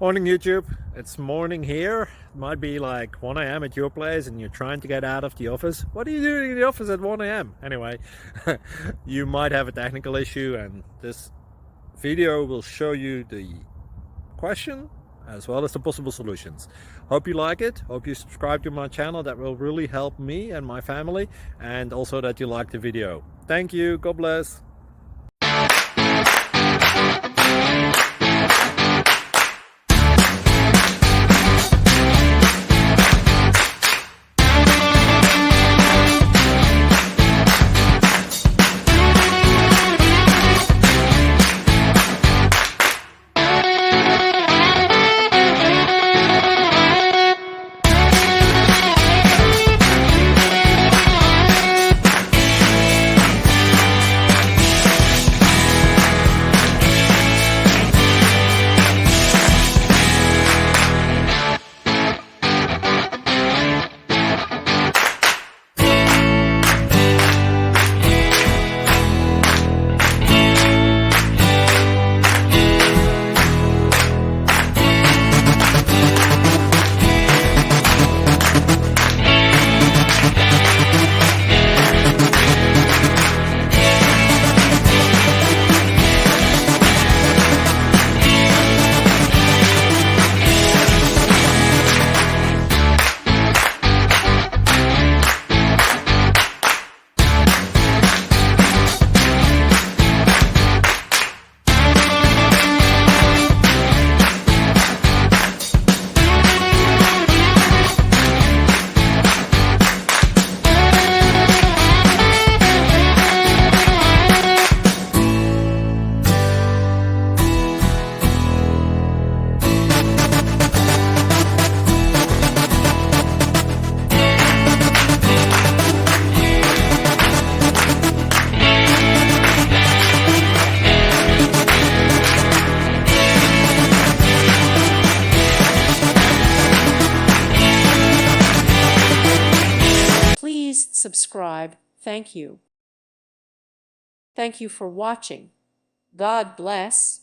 Morning YouTube, it's morning here. It might be like 1 a.m. at your place and you're trying to get out of the office. What are you doing in the office at 1 a.m.? Anyway, you might have a technical issue and this video will show you the question as well as the possible solutions. Hope you like it, hope you subscribe to my channel. That will really help me and my family, and also that you like the video. Thank you, God bless. Please subscribe. Thank you. Thank you for watching. God bless.